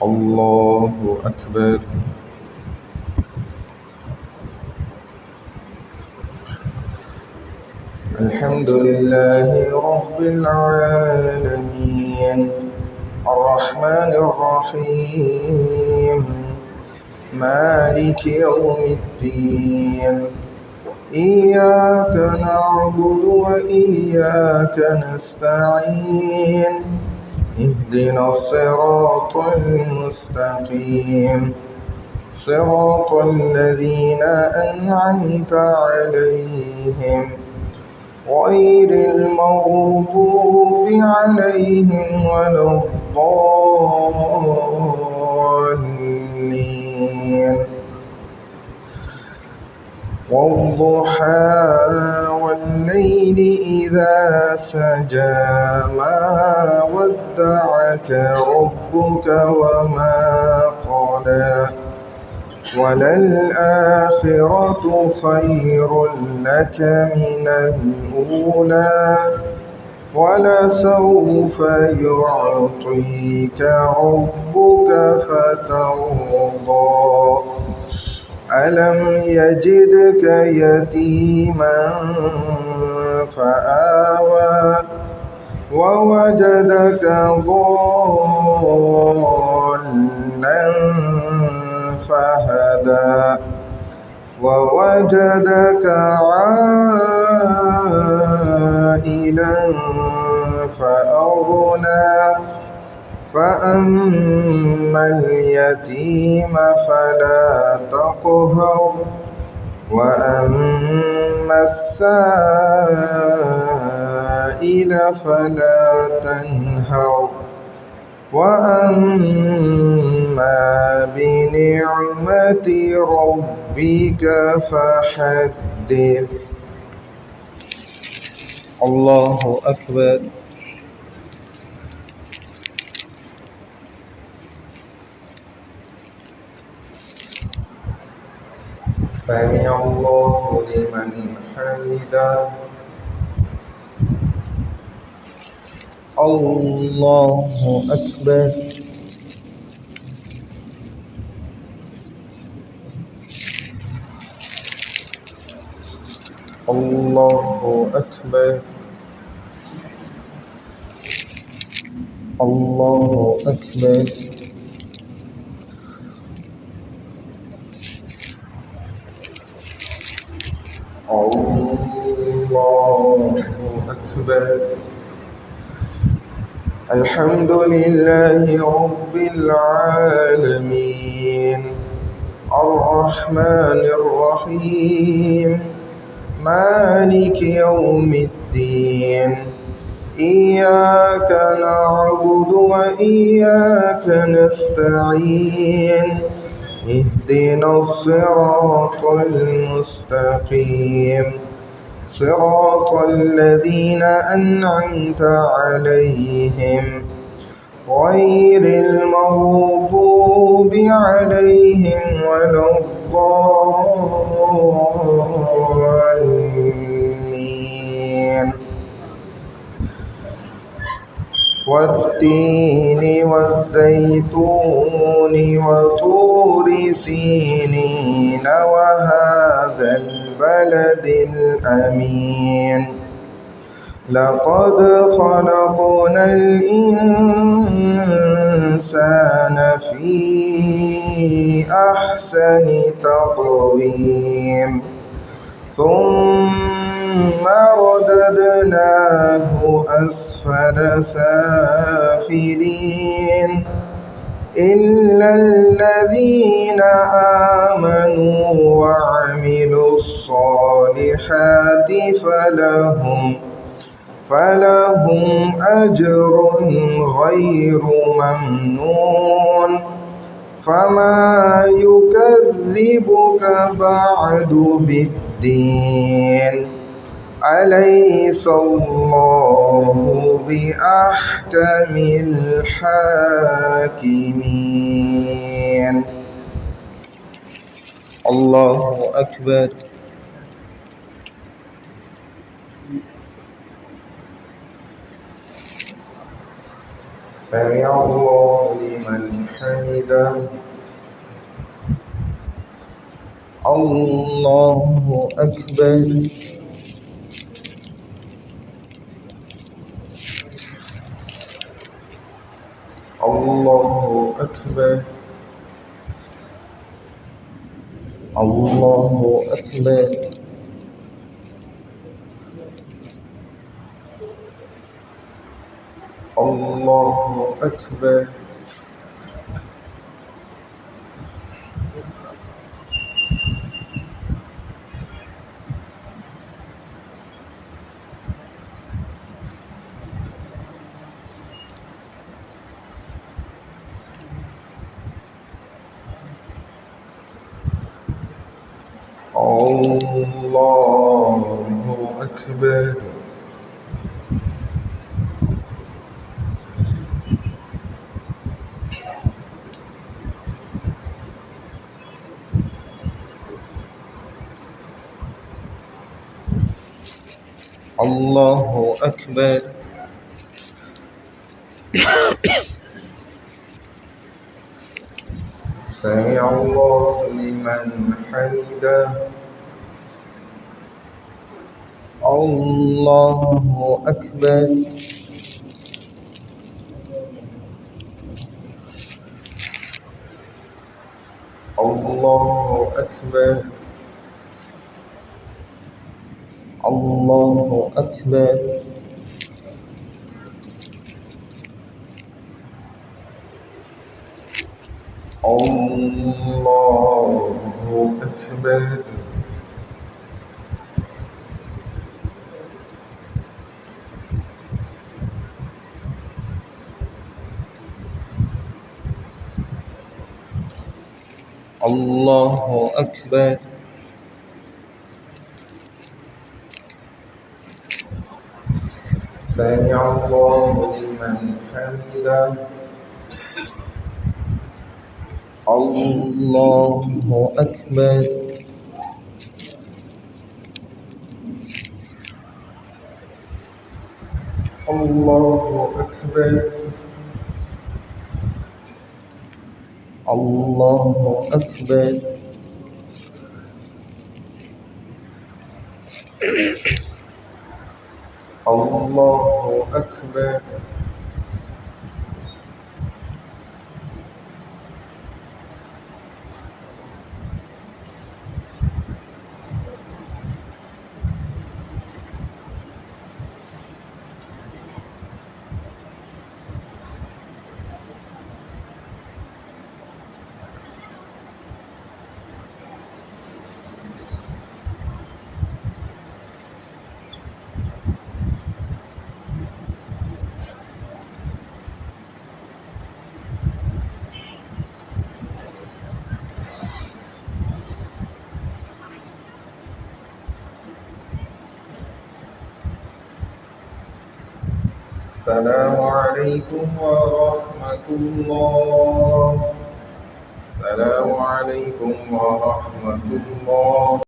الله أكبر. الحمد لله رب العالمين الرحمن الرحيم مالك يوم الدين إياك نعبد وإياك نستعين اهدنا الصراط المستقيم صراط الذين أنعمت عليهم غير المغضوب عليهم ولا الضالين والضحى والليل إذا سجى ما ودعك ربك وما قلى وللآخرة خير لك من الأولى ولسوف يعطيك ربك فترضى ألم يجدك يتيما فآوى ووجدك ضالا فهدى ووجدك عائلا فأغنى فأما اليتيم فلا تقهر وأما السائل فلا تنهر وأما بنعمة ربك فحدث. الله أكبر. سمع الله لمن حمده. الله أكبر. الله أكبر. الله أكبر. الله أكبر. الحمد لله رب العالمين الرحمن الرحيم مالك يوم الدين إياك نعبد وإياك نستعين اهدنا الصراط المستقيم صراط الذين أنعمت عليهم غير المغضوب عليهم ولا الضالين والتين والزيتون وطور سينين وهذا البلد الأمين لقد خلقنا الإنسان في أحسن تقويم ثم رددناه أسفل سافلين إلا الذين آمنوا وعملوا الصالحات فلهم أجر غير ممنون فما يكذبك بعد بالدين أليس الله بأحكم الحاكمين. الله أكبر. سمع الله لمن حمده الله أكبر الله أكبر الله أكبر الله أكبر الله أكبر الله أكبر سمع الله لمن حمده الله أكبر الله أكبر الله أكبر الله أكبر الله أكبر سمع الله لمن حمده الله أكبر الله أكبر الله أكبر الله أكبر السلام عليكم ورحمة الله. السلام عليكم ورحمة الله.